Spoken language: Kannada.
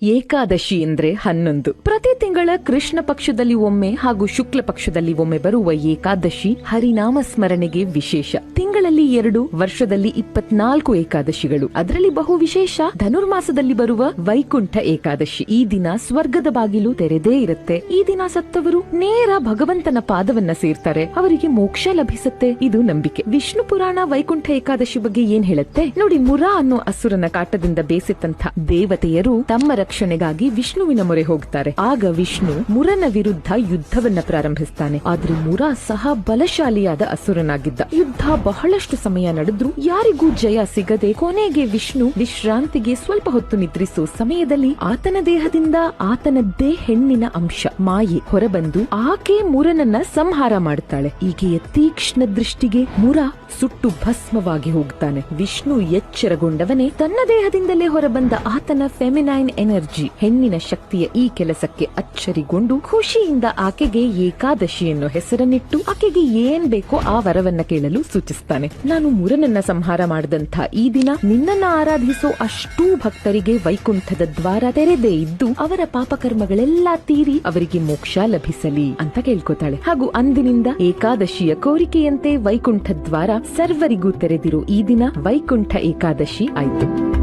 ಏಕಾದಶಿ ಎಂದ್ರೆ 11. ಪ್ರತಿ ತಿಂಗಳ ಕೃಷ್ಣ ಪಕ್ಷದಲ್ಲಿ ಒಮ್ಮೆ ಹಾಗೂ ಶುಕ್ಲ ಪಕ್ಷದಲ್ಲಿ ಒಮ್ಮೆ ಬರುವ ಏಕಾದಶಿ ಹರಿನಾಮ ಸ್ಮರಣೆಗೆ ವಿಶೇಷ. ತಿಂಗಳಲ್ಲಿ 2, ವರ್ಷದಲ್ಲಿ 24 ಏಕಾದಶಿಗಳು. ಅದರಲ್ಲಿ ಬಹು ವಿಶೇಷ ಧನುರ್ಮಾಸದಲ್ಲಿ ಬರುವ ವೈಕುಂಠ ಏಕಾದಶಿ. ಈ ದಿನ ಸ್ವರ್ಗದ ಬಾಗಿಲು ತೆರೆದೇ ಇರುತ್ತೆ. ಈ ದಿನ ಸತ್ತವರು ನೇರ ಭಗವಂತನ ಪಾದವನ್ನ ಸೇರ್ತಾರೆ, ಅವರಿಗೆ ಮೋಕ್ಷ ಲಭಿಸುತ್ತೆ. ಇದು ನಂಬಿಕೆ. ವಿಷ್ಣು ಪುರಾಣ ವೈಕುಂಠ ಏಕಾದಶಿ ಬಗ್ಗೆ ಏನ್ ಹೇಳುತ್ತೆ ನೋಡಿ. ಮುರ ಅನ್ನೋ ಅಸುರನ ಕಾಟದಿಂದ ಬೇಸಿತ್ತಂತ ದೇವತೆಯರು ತಮ್ಮ ರಕ್ಷಣೆಗಾಗಿ ವಿಷ್ಣುವಿನ ಮೊರೆ ಹೋಗ್ತಾರೆ. ಆಗ ವಿಷ್ಣು ಮುರನ ವಿರುದ್ಧ ಯುದ್ಧವನ್ನ ಪ್ರಾರಂಭಿಸ್ತಾನೆ. ಆದ್ರೆ ಮುರ ಸಹ ಬಲಶಾಲಿಯಾದ ಅಸುರನಾಗಿದ್ದ. ಯುದ್ಧ ಬಹಳಷ್ಟು ಸಮಯ ನಡೆದ್ರು ಯಾರಿಗೂ ಜಯ ಸಿಗದೆ ಕೊನೆಗೆ ವಿಷ್ಣು ವಿಶ್ರಾಂತಿಗೆ ಸ್ವಲ್ಪ ಹೊತ್ತು ನಿದ್ರಿಸೋ ಸಮಯದಲ್ಲಿ ಆತನ ದೇಹದಿಂದ ಆತನದ್ದೇ ಹೆಣ್ಣಿನ ಅಂಶ ಮಾಯೆ ಹೊರಬಂದು ಆಕೆ ಮುರನನ್ನ ಸಂಹಾರ ಮಾಡುತ್ತಾಳೆ. ಈಕೆಯ ತೀಕ್ಷ್ಣ ದೃಷ್ಟಿಗೆ ಮುರ ಸುಟ್ಟು ಭಸ್ಮವಾಗಿ ಹೋಗ್ತಾನೆ. ವಿಷ್ಣು ಎಚ್ಚರಗೊಂಡವನೇ ತನ್ನ ದೇಹದಿಂದಲೇ ಹೊರಬಂದ ಆತನ ಫೆಮಿನೈನ್ ಎನರ್ಜಿ ಹೆಣ್ಣಿನ ಶಕ್ತಿಯ ಈ ಕೆಲಸಕ್ಕೆ ಅಚ್ಚರಿಗೊಂಡು ಖುಷಿಯಿಂದ ಆಕೆಗೆ ಏಕಾದಶಿ ಎನ್ನೋ ಹೆಸರನ್ನಿಟ್ಟು ಆಕೆಗೆ ಏನ್ ಬೇಕೋ ಆ ವರವನ್ನ ಕೇಳಲು ಸೂಚಿಸ್ತಾನೆ. ನಾನು ಮುರನನ್ನ ಸಂಹಾರ ಮಾಡಿದಂಥ ಈ ದಿನ ನಿನ್ನನ್ನ ಆರಾಧಿಸೋ ಅಷ್ಟೂ ಭಕ್ತರಿಗೆ ವೈಕುಂಠದ ದ್ವಾರ ತೆರೆದೇ ಇದ್ದು ಅವರ ಪಾಪಕರ್ಮಗಳೆಲ್ಲಾ ತೀರಿ ಅವರಿಗೆ ಮೋಕ್ಷ ಲಭಿಸಲಿ ಅಂತ ಕೇಳ್ಕೊತಾಳೆ. ಹಾಗೂ ಅಂದಿನಿಂದ ಏಕಾದಶಿಯ ಕೋರಿಕೆಯಂತೆ ವೈಕುಂಠ ದ್ವಾರ ಸರ್ವರಿಗೂ ತೆರೆದಿರೋ ಈ ದಿನ ವೈಕುಂಠ ಏಕಾದಶಿ ಆಯ್ತು.